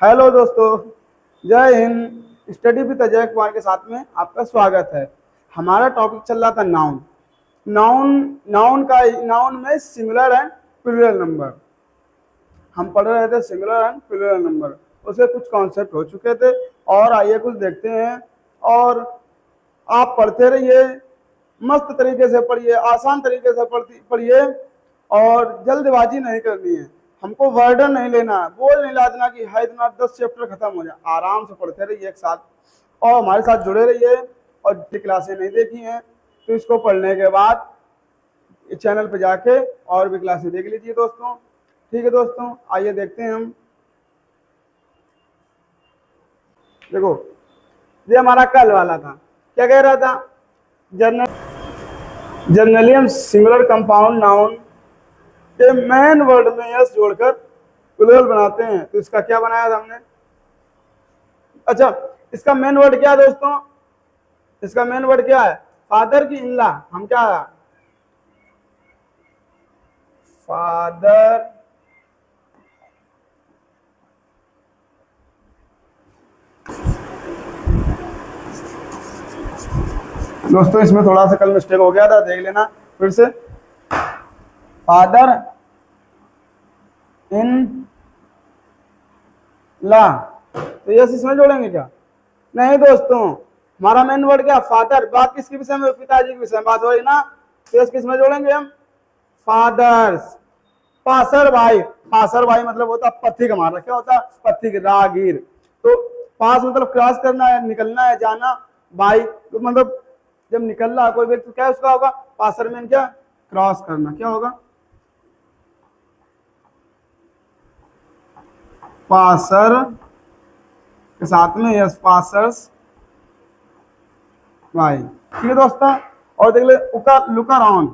Hello दोस्तों, जय Hind. Study with Ajay Kumar के साथ में आपका स्वागत है। हमारा टॉपिक चल रहा था नाउन। नाउन में सिंगुलर एंड प्लूरल नंबर। हम पढ़ रहे थे सिंगुलर एंड प्लूरल नंबर, उसके कुछ कॉन्सेप्ट हो चुके थे और आइए कुछ देखते हैं। और आप पढ़ते रहिए, मस्त तरीके से पढ़िए, आसान तरीके से पढ़िए और जल्दबाजी नहीं करनी है। हमको वर्डन नहीं लेना, बोल नहीं लादना कि है इतना 10 चैप्टर खत्म हो जाए। आराम से पढ़ते रहिए एक साथ और हमारे साथ जुड़े रहिए। और जितनी क्लासें नहीं देखी हैं तो इसको पढ़ने के बाद चैनल पे जाके और भी क्लासें देख लीजिए दोस्तों। ठीक है दोस्तों, आइए देखते हैं हम। देखो, ये हमारा कल वाला था। क्या कह रहा था? जनरली हम सिंगुलर कंपाउंड नाउन के मेन वर्ड में यस जोड़कर प्लूरल बनाते हैं। तो इसका क्या बनाया था हमने? अच्छा, इसका मेन वर्ड क्या है दोस्तों? इसका मेन वर्ड क्या है? फादर की इनला। हम क्या है? फादर दोस्तों, इसमें थोड़ा सा कल मिस्टेक हो गया था, देख लेना फिर से। फादर इन ला, तो यस इसमें जोड़ेंगे क्या? नहीं दोस्तों, हमारा मेन वर्ड क्या? फादर। बात किसके विषय में? पिताजी के विषय में बात हो रही ना, तो यस किसमें जोड़ेंगे हम? फादर्स। पासर भाई। पासर भाई मतलब होता पथिक। हमारा क्या होता? पथिक, राहगीर। तो पास मतलब क्रॉस करना है, निकलना है, जाना। भाई तो मतलब जब निकल रहा कोई व्यक्ति, क्या उसका होगा? पासर में क्या? क्रॉस करना। क्या होगा? पासर के साथ में यस, पासर्स भाई। ठीक है दोस्तों, और देख ले looker on.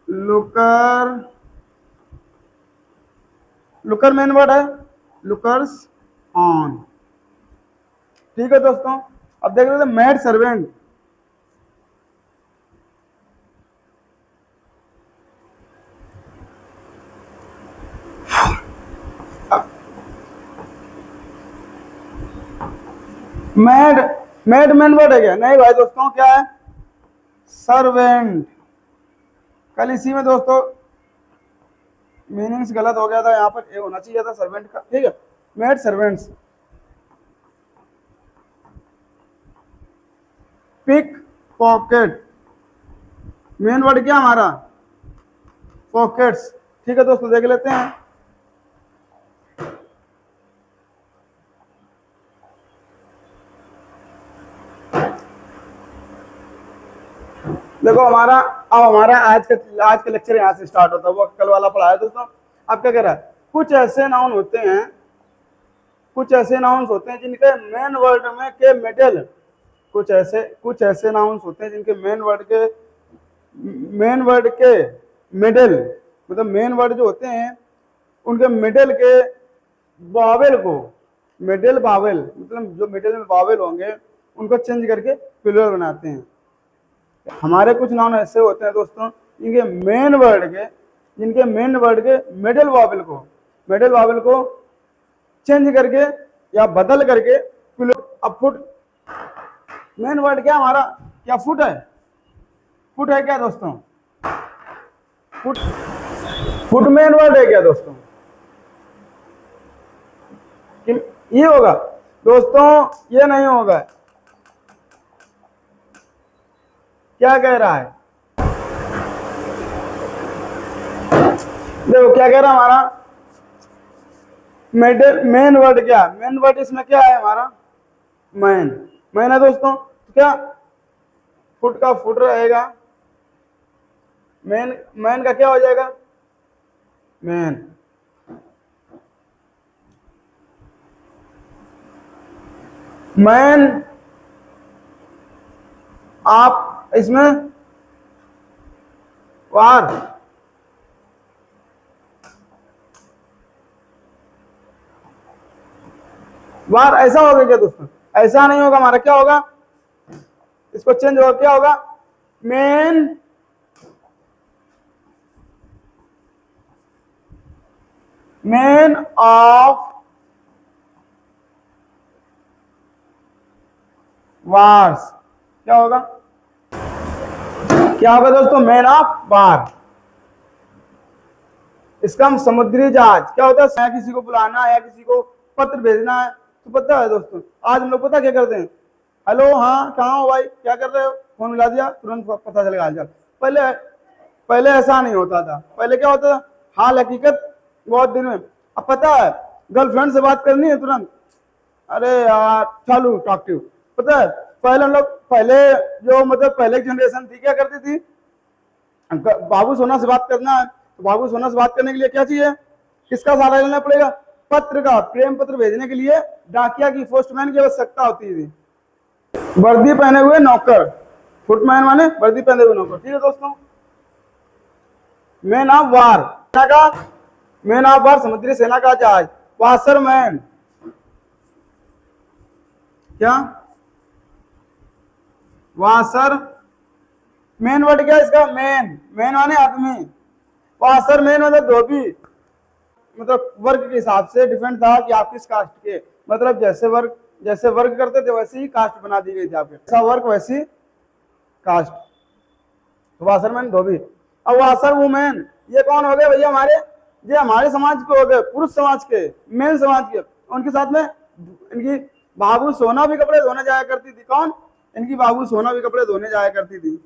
Looker looker main word है, लुकर्स ऑन। ठीक है दोस्तों, अब देख लेते mad servant. Mad mad main word है क्या? नहीं भाई दोस्तों, क्या है? सर्वेंट। कल इसी में दोस्तों मीनिंग्स गलत हो गया था, यहाँ पर ए होना चाहिए था सर्वेंट का। ठीक है, maid servants. Pick pocket, main word क्या हमारा? पॉकेट्स। ठीक है दोस्तों, देख लेते हैं। देखो हमारा आज का लेक्चर यहाँ से स्टार्ट होता है। वो कल वाला पढ़ा है दोस्तों। अब क्या कह रहा है? कुछ ऐसे नाउन्स होते हैं जिनके मेन वर्ड में के मिडिल, कुछ ऐसे नाउन्स होते हैं जिनके मेन वर्ड के मिडिल, मतलब मेन वर्ड जो होते हैं उनके मिडिल के वावेल को, मिडिल वावेल मतलब जो मिडिल में वावेल होंगे उनको चेंज करके प्लूरल बनाते हैं। हमारे कुछ नाउन ऐसे होते हैं दोस्तों जिनके मेन वर्ड के मिडिल वावेल को चेंज करके या बदल करके अब फुट मेन वर्ड क्या हमारा? क्या फुट है? फुट है क्या दोस्तों? फुट फुट मेन वर्ड है क्या दोस्तों? ये होगा दोस्तों? ये नहीं होगा। क्या कह रहा है? देखो क्या कह रहा है हमारा मेन वर्ड। क्या मेन वर्ड? इसमें क्या है हमारा? मैन। मैन है दोस्तों, तो क्या फुट का फुट रहेगा। मैन मैन का क्या हो जाएगा? मैन। मैन आप इसमें वार। वार ऐसा होगा क्या दोस्तों? ऐसा नहीं होगा हमारा। क्या होगा? इसको चेंज होगा। क्या होगा? मेन मैन ऑफ वार्स क्या होगा? क्या होगा दोस्तों? Man of war. इसका हम समुद्री जहाज क्या होता है? या किसी को बुलाना या किसी को पत्र भेजना है तो पता है दोस्तों, आज हम लोग पता क्या करते हैं, हेलो हाँ कहाँ हो भाई, क्या कर रहे हो, फोन मिला दिया, तुरंत पता चलेगा हालचाल। पहले पहले ऐसा नहीं होता था। पहले क्या होता था, हाल हकीकत बहुत दिन में। अब पता है गर्लफ्रेंड से बात करनी है तुरंत, अरे यार चालू टॉक टू। पता है पहले हम लोग, पहले जो मतलब पहले जनरेशन थी क्या करती थी, बाबू सोना से बात करना है तो बाबू सोना से बात करने के लिए क्या चाहिए, किसका सहारा लेना पड़ेगा? पत्र का। प्रेम पत्र भेजने के लिए डाकिया की, पोस्टमैन की आवश्यकता होती थी। वर्दी पहने हुए नौकर, फुटमैन माने वर्दी पहने हुए नौकर। ठीक है दोस्तों। मैन ऑफ वार का, मैन ऑफ वार समुद्री सेना का जहाज। वासरमैन क्या? वासर मेन वर्ड क्या इसका? मेन। मेन माने आदमी। वासर मेन मतलब धोबी। मतलब वर्ग के हिसाब से डिफरेंट था कि आप किस कास्ट के, मतलब जैसे वर्ग करते थे वैसे ही कास्ट बना दी गई थी आपके, ऐसा वर्ग वैसी कास्ट। तो वासरमैन धोबी। अब वासर वुमेन ये कौन हो गए भैया? ये हमारे समाज के हो गए, पुरुष समाज के, मेन समाज के। उनके साथ में इनकी बाबू सोना भी कपड़े धोने जाया करती थी। कौन? इनकी बाबू सोना भी कपड़े धोने जाया करती थी।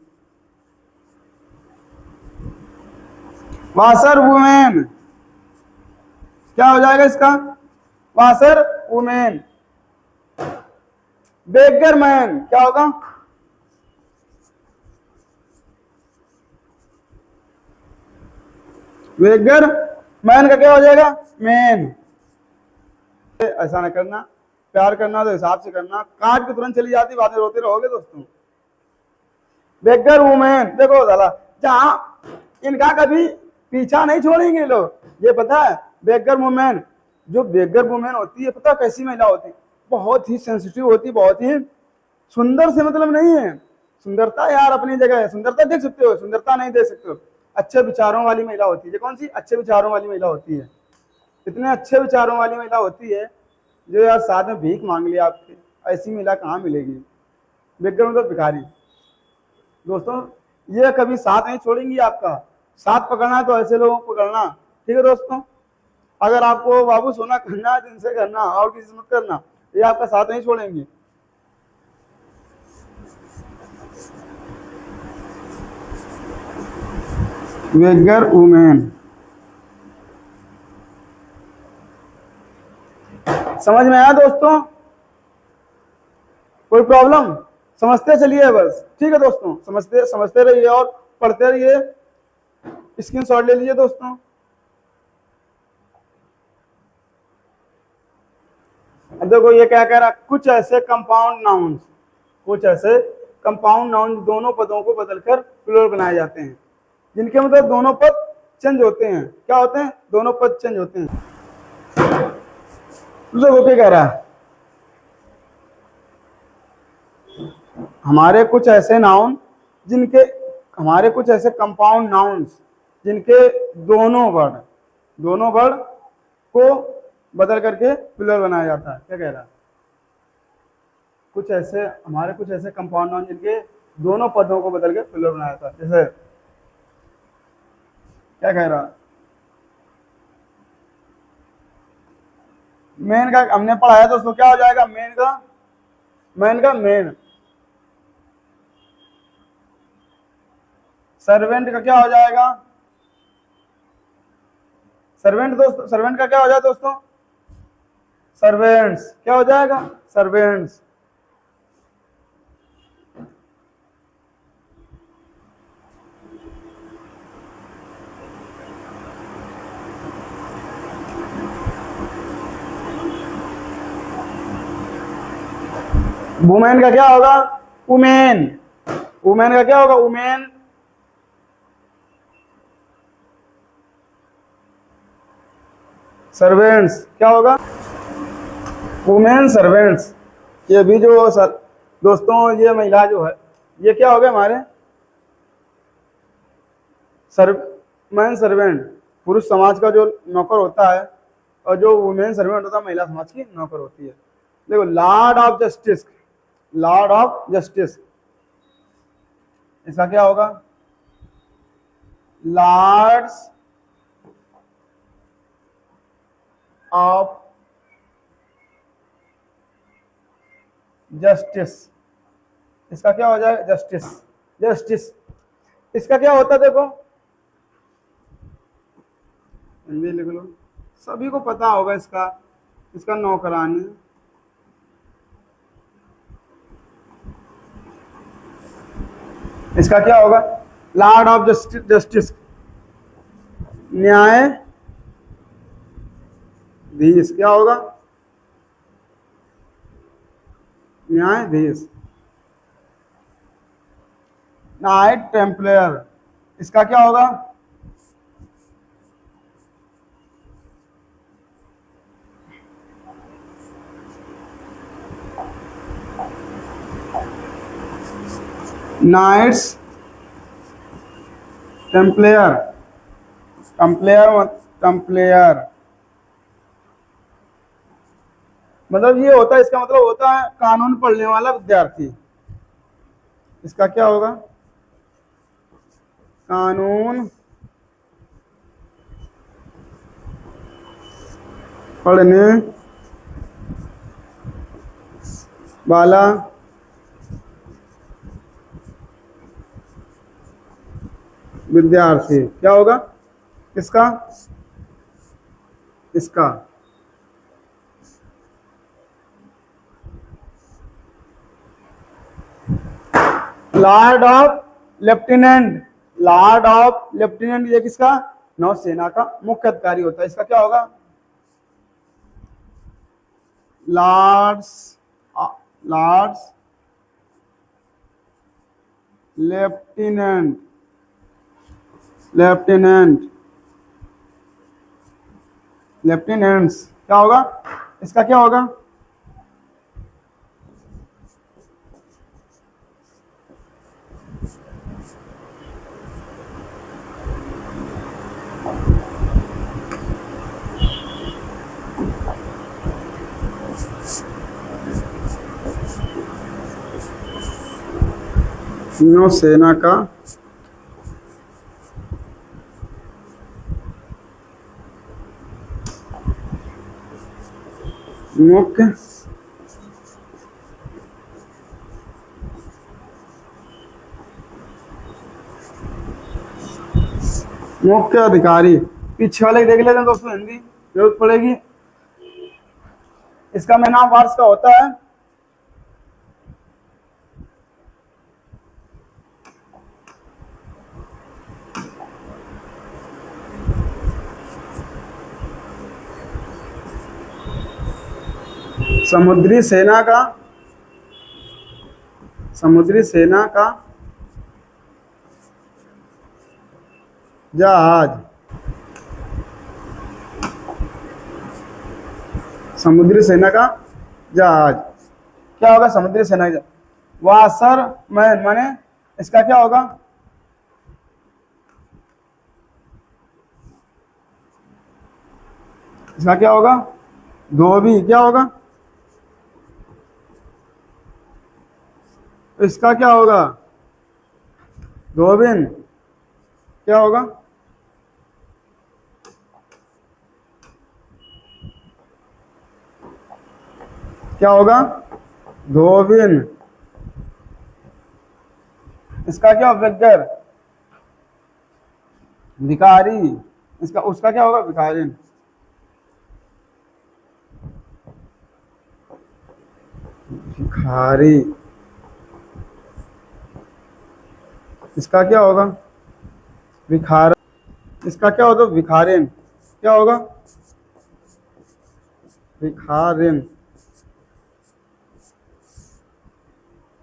वासर वुमेन क्या हो जाएगा इसका? Washer women. बेगर मैन क्या होगा? बेगर मैन का क्या हो जाएगा? मैन। ऐसा ना करना, प्यार करना तो हिसाब से करना, काट के तुरंत चली जाती, बातें रोते रहोगे दोस्तों। बेगर वुमेन देखो साला, जहां इनका कभी पीछा नहीं छोड़ेंगे लोग। ये पता है बेगर वुमेन, जो बेगर वुमेन होती है पता कैसी महिला होती है? बहुत ही सेंसिटिव होती, बहुत ही सुंदर से मतलब नहीं है। सुंदरता यार अपनी जगह है, सुंदरता देख सकते हो, सुंदरता नहीं देख सकते हो। अच्छे विचारों वाली महिला होती है। कौन सी? अच्छे विचारों वाली महिला होती है। इतने अच्छे विचारों वाली महिला होती है जो यार साथ में भीख मांग लिया आपके, ऐसी महिला कहाँ मिलेगी? बेगर मतलब भिखारी। दोस्तों ये कभी साथ नहीं छोड़ेंगी आपका। साथ पकड़ना है तो ऐसे लोगों को पकड़ना। ठीक है दोस्तों। अगर आपको बाबू सोना करना है जिनसे करना, और किसी से मत करना, ये आपका साथ नहीं छोड़ेंगी। बेगर वुमेन समझ में आया दोस्तों? कोई प्रॉब्लम? समझते चलिए बस। ठीक है दोस्तों, समझते समझते रहिए और पढ़ते रहिए। स्क्रीनशॉट ले लीजिए दोस्तों। अब देखो ये क्या कह रहा है, कुछ ऐसे कंपाउंड नाउन्स, कुछ ऐसे कंपाउंड नाउन दोनों पदों को बदलकर प्लूरल बनाए जाते हैं, जिनके मतलब दोनों पद चेंज होते हैं। क्या होते हैं? दोनों पद चेंज होते हैं। देखो क्या कह रहा है, हमारे कुछ ऐसे नाउन जिनके, हमारे कुछ ऐसे कंपाउंड नाउन्स जिनके दोनों वर्ड को बदल करके प्लूरल बनाया जाता है। क्या कह रहा है? कुछ ऐसे, हमारे कुछ ऐसे कंपाउंड नाउन जिनके दोनों पदों को बदल के प्लूरल बनाया जाता है। जैसे क्या कह रहा है, मेन का हमने पढ़ाया दोस्तों, क्या हो जाएगा? मेन का मेन। सर्वेंट का क्या हो जाएगा? सर्वेंट दोस्तों, सर्वेंट का क्या हो जाएगा दोस्तों? सर्वेंट्स क्या हो जाएगा? सर्वेंट्स। वुमेन का क्या होगा? वुमेन। वुमेन का क्या होगा? वुमेन। सर्वेंट्स क्या होगा? Women servants. ये भी जो दोस्तों ये महिला जो है, ये क्या हो गए हमारे? Man servant. पुरुष समाज का जो नौकर होता है और जो वुमेन सर्वेंट होता है महिला समाज की नौकर होती है। देखो Lord of justice, Lord of justice, इसका क्या होगा? लॉर्ड्स ऑफ जस्टिस, इसका क्या हो जाएगा? Justice, justice. इसका क्या होता है? देखो हिंदी लिख लो, सभी को पता होगा इसका, इसका नौकरानी। इसका क्या होगा? लॉर्ड ऑफ जस्टिस, जस्टिस न्यायाधीश, क्या होगा? न्यायाधीश। नाइट टेम्पलर, इसका क्या होगा? नाइट्स टेम्पलेयर, टेम्पलेयर, टेम्पलेयर मतलब ये होता है, इसका मतलब होता है कानून पढ़ने वाला विद्यार्थी। इसका क्या होगा? कानून पढ़ने वाला विद्यार्थी, क्या होगा? किसका? इसका। Lord of lieutenant, Lord of lieutenant ये किसका? नौसेना का मुख्य अधिकारी होता है। इसका क्या होगा? Lords, lords lieutenant, lieutenant, lieutenants, क्या होगा? इसका क्या होगा? नौसेना का मुख्य मुख्य अधिकारी। पीछे वाले देख लेते हैं दोस्तों, हिंदी जरूरत पड़ेगी। इसका मैं नाम वार्ष का होता है समुद्री सेना का, समुद्री सेना का जहाज, समुद्री सेना का जहाज, क्या होगा? समुद्री सेना का वासर मैन माने, इसका क्या होगा? इसका क्या होगा? धोबी, क्या होगा? इसका क्या होगा? धोबिन, क्या होगा? क्या होगा? धोबिन। इसका क्या? विज्ञर, भिखारी, इसका उसका क्या होगा? भिखारिन। भिखारी, इसका क्या होगा? भिखार, इसका क्या होगा? भिखारिन, क्या होगा? भिखारिन।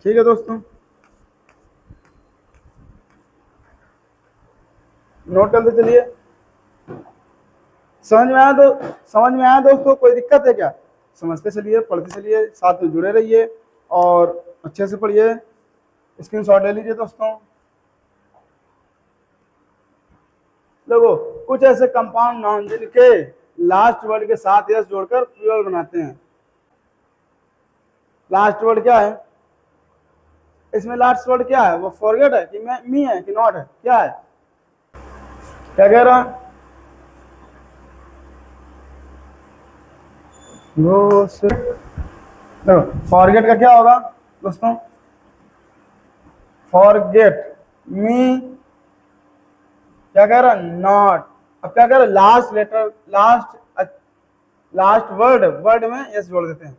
ठीक है दोस्तों, नोट करते चलिए। समझ में आया? तो समझ में आया दोस्तों? कोई दिक्कत है क्या? समझते चलिए, पढ़ते चलिए, साथ में जुड़े रहिए और अच्छे से पढ़िए। स्क्रीनशॉट ले लीजिए दोस्तों। देखो कुछ ऐसे कंपाउंड नाउन जिनके लास्ट वर्ड के साथ यस जोड़कर प्लूरल बनाते हैं। लास्ट वर्ड क्या है इसमें? लास्ट वर्ड क्या है? वो फॉरगेट है कि मी है कि नॉट है? क्या है? क्या कह रहा है? देखो फॉरगेट का क्या होगा दोस्तों? फॉरगेट मी क्या कह रहा? नॉट। अब क्या कह रहा? लास्ट लेटर, लास्ट वर्ड में यस जोड़ देते हैं।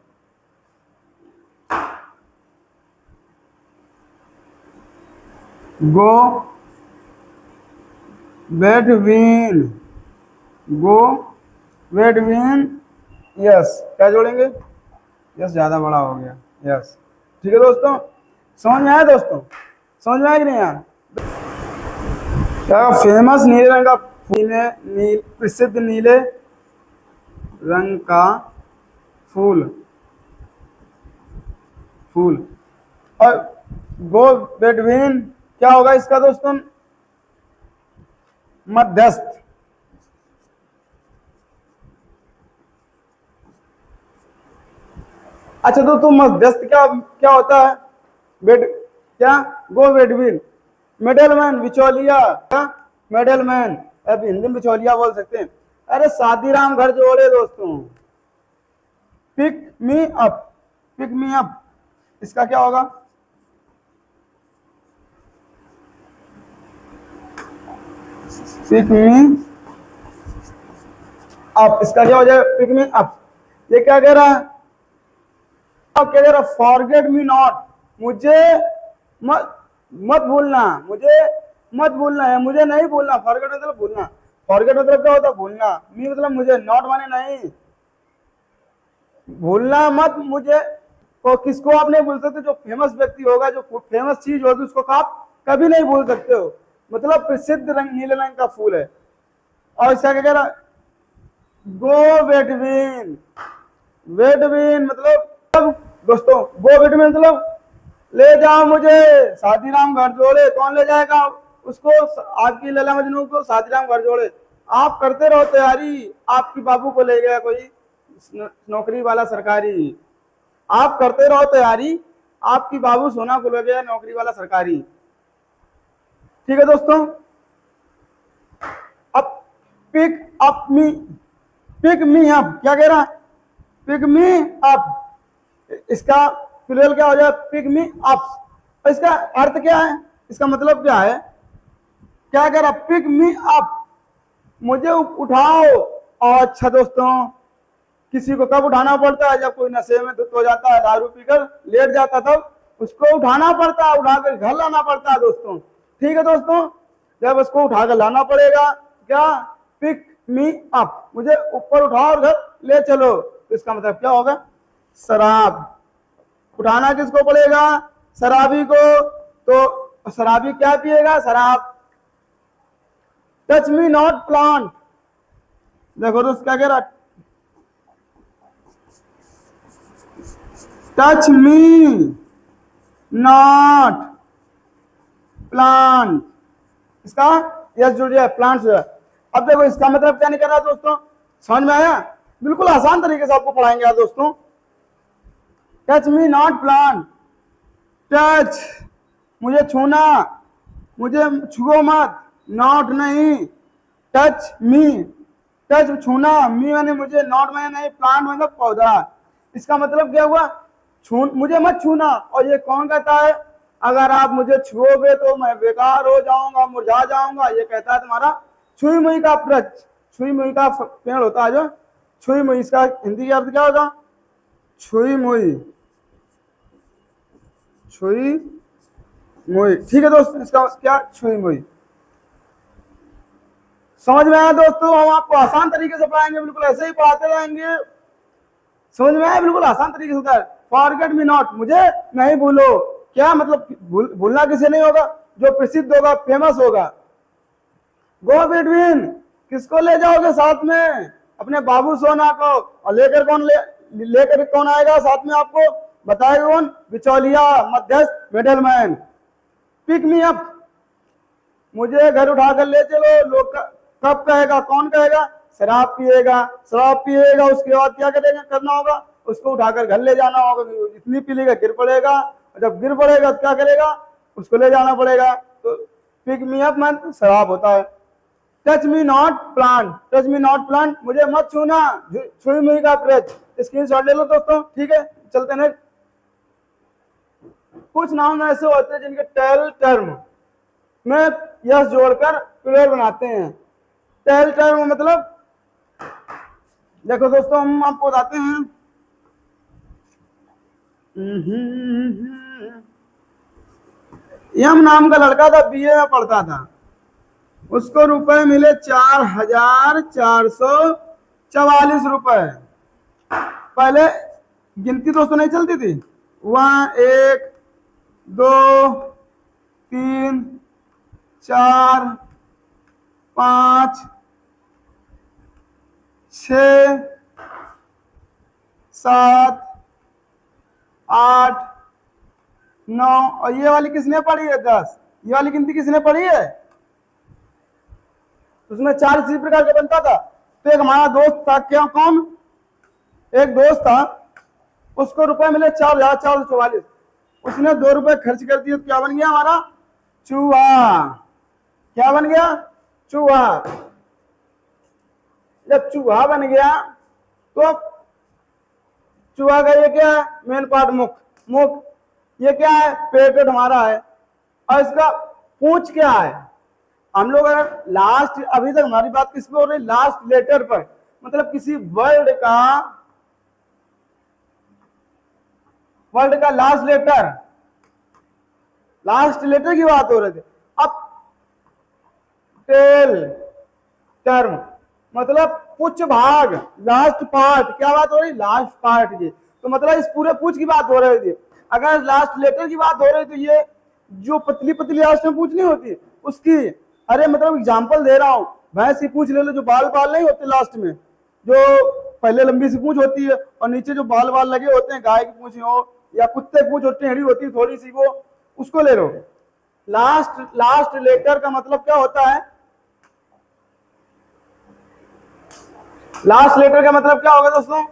गो बेटवीन, गो बेटवीन यस, क्या जोड़ेंगे? यस ज्यादा बड़ा हो गया, यस। ठीक है दोस्तों, समझ में आया दोस्तों? समझ में आया कि नहीं आया? क्या फेमस नीले रंग का प्रसिद्ध नीले रंग का फूल और गो बिटवीन क्या होगा इसका दोस्तों? मध्यस्थ। अच्छा दोस्तों मध्यस्थ क्या क्या होता है? क्या? गो बिटवीन, मिडलमैन, बिचौलिया। क्या? मिडलमैन, अब हिंदी में बिचौलिया बोल सकते हैं। अरे शादीराम घर जोड़े दोस्तों। Pick me up, pick me up इसका क्या होगा? पिक मी अप इसका क्या हो जाएगा? Pick me up. ये क्या कह रहा है? क्या कह रहा? फॉरगेट मी नॉट, मुझे मत भूलना, मुझे मत भूलना है, मुझे नहीं भूलना। फॉरगेट मतलब भूलना। फॉरगेट मतलब क्या होता है? भूलना। मी मतलब मुझे, नॉट माने नहीं। भूलना मत मुझे। तो किसको आप नहीं भूल सकते? जो फेमस व्यक्ति होगा, जो फेमस चीज होगी, उसको आप कभी नहीं भूल सकते हो। मतलब प्रसिद्ध रंग नीले रंग का फूल है। और इसका क्या कह रहा? गो बिटवीन, बिटवीन मतलब दोस्तों गो बिटवीन मतलब ले जाओ मुझे शादीराम घर जोड़े। कौन ले जाएगा उसको? आपकी लैला मजनू को शादीराम घर जोड़े। आप करते रहो तैयारी, आपकी बाबू को ले गया कोई नौकरी वाला सरकारी। आप करते रहो तैयारी, आपकी बाबू सोना को ले गया नौकरी वाला सरकारी। ठीक है दोस्तों। अब pick up me, pick me up क्या कह रहा है? पिक मी अप इसका प्लूरल क्या हो जाए? Pick me up. इसका अर्थ क्या है? इसका मतलब क्या है? क्या कह रहा? पिक मी अप, मुझे उठाओ। और अच्छा दोस्तों, किसी को कब उठाना पड़ता है? जब कोई नशे में धुत हो जाता है, दारू पीकर लेट जाता, तब उसको उठाना पड़ता है, उठाकर घर लाना पड़ता है दोस्तों। ठीक है दोस्तों, जब उसको उठाकर लाना पड़ेगा, क्या? पिक मी अप, मुझे ऊपर उठाओ और घर ले चलो। तो इसका मतलब क्या होगा? शराब। उठाना किसको पड़ेगा? शराबी को। तो शराबी क्या पिएगा? शराब। टच मी नॉट प्लांट, देखो दोस्त क्या कह रहा? टच मी नॉट प्लांट इसका यस जुड़ जाए, प्लांट जो है। अब देखो इसका मतलब क्या नहीं कर रहा दोस्तों? समझ में आया? बिल्कुल आसान तरीके से आपको पढ़ाएंगे यार दोस्तों। Touch me not plant, touch मुझे छूना, मुझे छुओ मत, नॉट नहीं, टच मी, टच छूना, मी मैंने मुझे, नॉट मैंने नहीं, प्लांट मतलब पौधा। इसका मतलब क्या हुआ? मुझे मत छूना। और ये कौन कहता है? अगर आप मुझे छुओगे तो मैं बेकार हो जाऊंगा, मुरझा जाऊंगा, ये कहता है तुम्हारा छुई मुई का वृक्ष। छुई मुई का पेड़ होता है जो छुई मुई, इसका हिंदी का अर्थ क्या होगा? छुई मुई, छुई मुई। ठीक है दोस्तों, इसका क्या? छुई मुई। समझ में आया दोस्तों? हम आपको आसान तरीके से पढ़ाएंगे, बिल्कुल ऐसे ही पढ़ाते रहेंगे। समझ में आया? बिल्कुल आसान तरीके से होता है। फॉरगेट मी नॉट, मुझे नहीं भूलो। क्या मतलब? भूलना किसे नहीं होगा? जो प्रसिद्ध होगा, फेमस होगा। गो बिटवीन, किसको ले जाओगे साथ में? अपने बाबू सोना को। और लेकर कौन आएगा साथ में आपको? बताएगा कौन? बिचौलिया, मध्यस्थ, मिडलमैन। पिक मी अप, मुझे घर उठाकर ले चलो। लोग कब कहेगा? कौन कहेगा? शराब पिएगा, शराब पिएगा उसके बाद क्या करेगा, करना होगा, उसको उठाकर घर ले जाना होगा, इतनी पी लेगा गिर पड़ेगा, और जब गिर पड़ेगा तो क्या करेगा, उसको ले जाना पड़ेगा। तो पिक मी अप मतलब शराब होता है। Touch me not plant, touch me not plant, मुझे मत छूना, छुई मुई का प्रच। स्क्रीन शॉट ले लो दोस्तों, ठीक है, चलते हैं। कुछ नाउन ऐसे होते हैं जिनके टेल टर्म में यस जोड़कर प्लूरल बनाते हैं। टेल टर्म मतलब, देखो दोस्तों हम आपको बताते हैं, यम नाम का लड़का था, बीए में पढ़ता था, उसको रुपए मिले 4,444 रुपए। पहले गिनती दोस्तों नहीं चलती थी, वहां 1 2 3 4 5 6 7 8 9, और ये वाली किसने पढ़ी है 10, ये वाली गिनती किसने पढ़ी है, उसमें 4 इसी प्रकार का बनता था। तो एक हमारा दोस्त था, क्या कौन, एक दोस्त था, उसको रुपए मिले 4,444, उसने 2 रुपए खर्च कर दिए, तो क्या बन गया हमारा, चूहा। क्या बन गया, चूहा। जब चूहा बन गया तो चूहा का ये क्या है, मेन पार्ट मुख, मुख, ये क्या है, पेट हमारा है, और इसका पूंछ क्या है। हम लोग अगर लास्ट, अभी तक हमारी बात किस पे हो रही, लास्ट लेटर पर, मतलब किसी वर्ड का लास्ट लेटर, लास्ट लेटर की बात हो रही थी। अब टेल टर्म मतलब पुच्छ भाग, लास्ट पार्ट, क्या बात हो रही, लास्ट पार्ट की, तो मतलब इस पूरे पूछ की बात हो रही थी। अगर लास्ट लेटर की बात हो रही तो ये जो पतली पतली लास्ट में पूछ नहीं होती उसकी, अरे मतलब एग्जांपल दे रहा हूं, भैंस की पूछ ले लो, जो बाल बाल नहीं होते लास्ट में, जो पहले लंबी सी पूछ होती है और नीचे जो बाल बाल लगे होते हैं, गाय की पूछ हो या कुत्ते की पूछ होती है, होती है थोड़ी सी, वो उसको ले लो। लास्ट लेटर का मतलब क्या होता है, लास्ट लेटर का मतलब क्या होगा दोस्तों,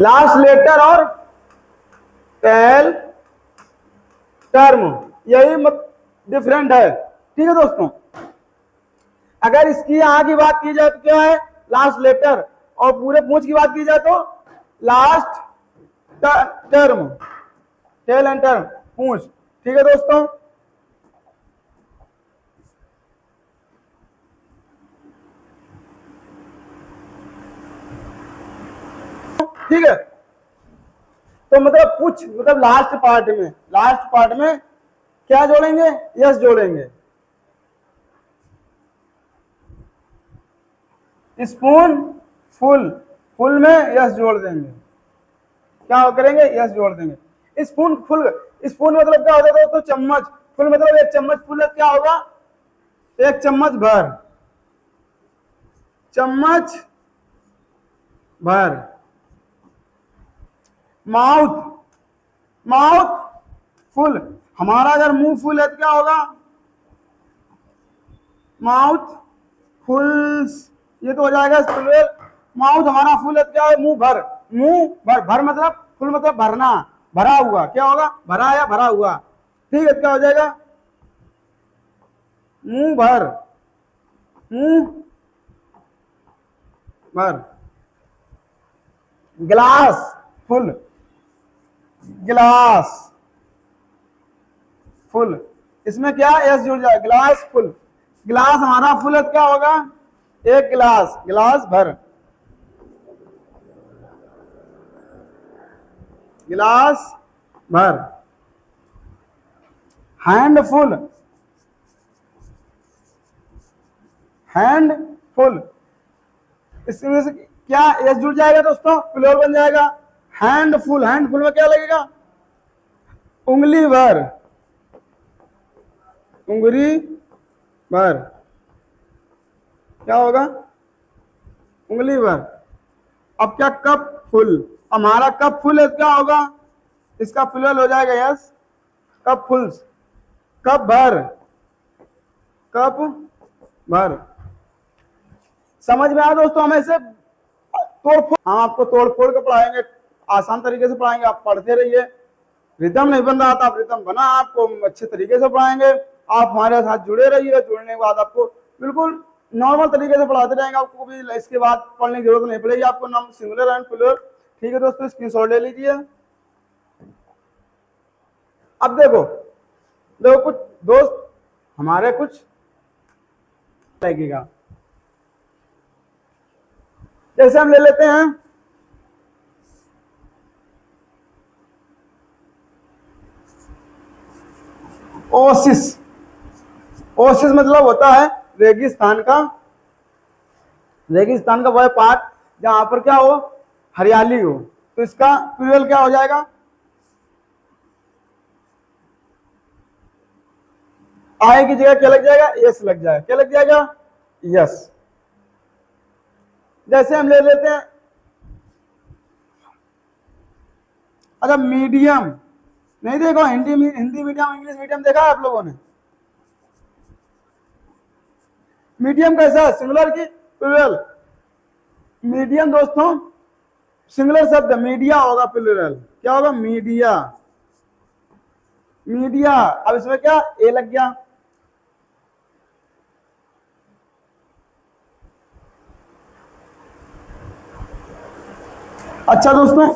लास्ट लेटर और टेल टर्म, यही डिफरेंट है, ठीक है दोस्तों। अगर इसकी यहां की बात की जाए तो क्या है, लास्ट लेटर, और पूरे पूंछ की बात की जाए तो last term, tail end term, पूंछ, ठीक है दोस्तों। ठीक है, तो मतलब कुछ मतलब लास्ट पार्ट में क्या जोड़ेंगे, यस जोड़ेंगे। स्पून फुल, फुल में यस जोड़ देंगे, क्या करेंगे, यस जोड़ देंगे। स्पून फुल, स्पून मतलब क्या होता है दोस्तों, चम्मच, फुल मतलब 1 चम्मच, फुल क्या होगा, 1 चम्मच भर, चम्मच भर। माउथ, माउथ फुल, हमारा अगर मुंह फुल है तो क्या होगा, माउथ फुल्स, ये तो हो जाएगा प्लूरल। माउथ हमारा फुल है तो क्या है, मुंह भर, मुंह भर, भर मतलब फुल मतलब भरना, भरा हुआ, क्या होगा, भरा या भरा हुआ, ठीक है, क्या हो जाएगा, मुंह भर, मुंह भर। गिलास फुल, गिलास फुल, इसमें क्या एस जुड़ जाए, गिलास फुल, गिलास हमारा फुल है तो क्या होगा, 1 गिलास, गिलास भर, गिलास भर। हैंड फुल, हैंड फुल, इसमें से क्या एस जुड़ जाएगा दोस्तों, प्लूरल बन जाएगा। हैंडफुल, हैंडफुल में क्या लगेगा, उंगली भर, उंगली भर, क्या होगा, उंगली भर। अब क्या, कप फुल, हमारा कप फुल है क्या होगा, इसका प्लूरल हो जाएगा यस, कप फुल, कप भर, कप भर। समझ में आया दोस्तों? हम ऐसे तोड़फोड़, हम आपको तोड़फोड़ के पढ़ाएंगे, आसान तरीके से पढ़ाएंगे, आप पढ़ते रहिए। रिदम नहीं बन रहा था, आप रिदम बना, आपको अच्छे तरीके से पढ़ाएंगे। आप हमारे साथ जुड़े रहिए, जुड़ने के बाद आपको बिल्कुल नॉर्मल तरीके से पढ़ाते रहेंगे, आपको भी इसके बाद पढ़ने की जरूरत नहीं पड़ेगी आपको, नाम सिंगुलर एंड प्लूरल। ठीक है दोस्तों, स्क्रीनशॉट ले लीजिए। अब देखो देखो कुछ दोस्त हमारे कुछ लगेगा, जैसे हम ले लेते हैं ओसिस। ओसिस मतलब होता है रेगिस्तान का, रेगिस्तान का वह पार्ट जहां पर क्या हो, हरियाली हो। तो इसका प्लूरल क्या हो जाएगा? आय की जगह क्या लग जाएगा? यस लग जाएगा। क्या लग जाएगा? यस। जैसे हम ले लेते हैं, अच्छा मीडियम नहीं देखो, हिंदी मीडियम इंग्लिश मीडियम देखा है आप लोगों ने? मीडियम कैसा है, सिंगुलर की प्लूरल? मीडियम दोस्तों सिंगुलर शब्द, मीडिया होगा प्लूरल। क्या होगा? Media, media. अब इसमें क्या ए लग गया, अच्छा दोस्तों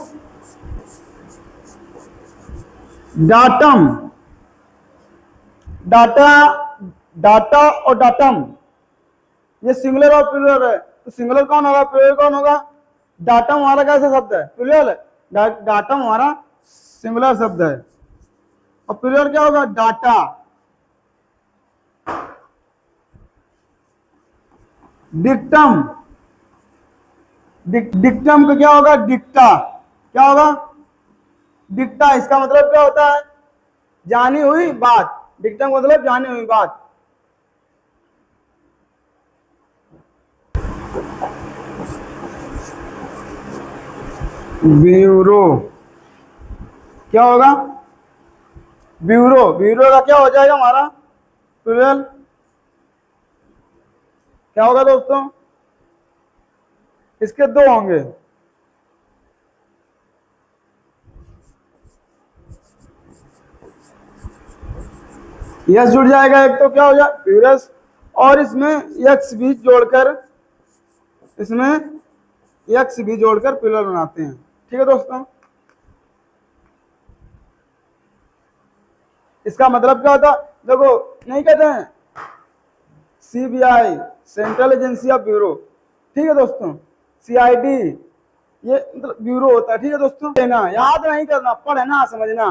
डाटम, डाटा, डाटा और डाटम ये सिंगुलर और प्लूरल है। तो सिंगुलर कौन होगा, प्लूरल कौन होगा? डाटम हमारा कैसा शब्द है? प्लूरल। डाटम हमारा सिंगुलर शब्द है, और प्लूरल क्या होगा? डाटा। डिक्टम, डिक्टम का क्या होगा? डिक्टा। क्या होगा? डिक्टा। इसका मतलब क्या होता है? जानी हुई बात। डिक्टम का मतलब जानी हुई बात। ब्यूरो क्या होगा? ब्यूरो, ब्यूरो का क्या हो जाएगा हमारा प्लूरल? क्या होगा दोस्तों? इसके दो होंगे, यस जुड़ जाएगा एक, तो क्या हो जाए ब्यूरस, और इसमें यक्स भी जोड़कर, इसमें यक्स भी जोड़कर प्लूरल बनाते हैं। ठीक है दोस्तों, इसका मतलब क्या होता? देखो नहीं कहते हैं CBI, central agency of bureau. ठीक है दोस्तों, सीआईडी ये मतलब ब्यूरो होता है। ठीक है दोस्तों, ना याद नहीं करना, पढ़ना समझना।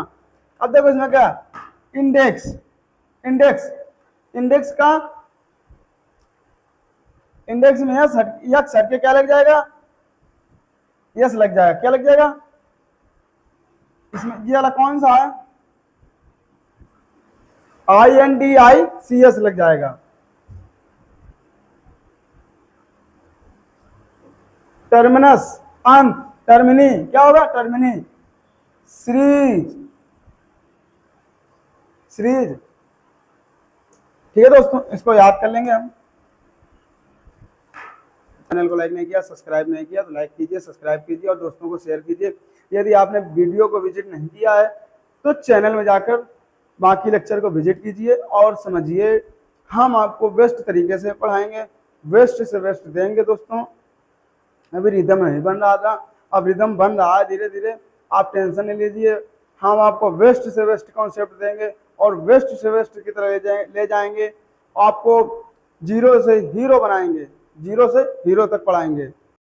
अब देखो इसमें क्या, इंडेक्स, इंडेक्स, इंडेक्स का, इंडेक्स में यक्स हट के क्या लग जाएगा? यस लग जाएगा। क्या लग जाएगा इसमें? ये वाला कौन सा है? INDICS लग जाएगा। टर्मिनस अंत, टर्मिनी क्या होगा? टर्मिनी। Series, series. ठीक है दोस्तों, इसको याद कर लेंगे हम। चैनल को लाइक नहीं किया, सब्सक्राइब नहीं किया तो लाइक कीजिए, सब्सक्राइब कीजिए और दोस्तों को शेयर कीजिए। यदि आपने वीडियो को विजिट नहीं किया है तो चैनल में जाकर बाकी लेक्चर को विजिट कीजिए और समझिए। हम आपको बेस्ट तरीके से पढ़ाएंगे, बेस्ट से बेस्ट देंगे दोस्तों। अभी रिदम नहीं बन रहा था, अब रिदम बन रहा है धीरे धीरे, आप टेंशन नहीं लीजिए। हम आपको बेस्ट से बेस्ट कॉन्सेप्ट देंगे और बेस्ट से बेस्ट की तरह ले जाएंगे, आपको जीरो से हीरो बनाएंगे, जीरो से हीरो तक पढ़ाएंगे।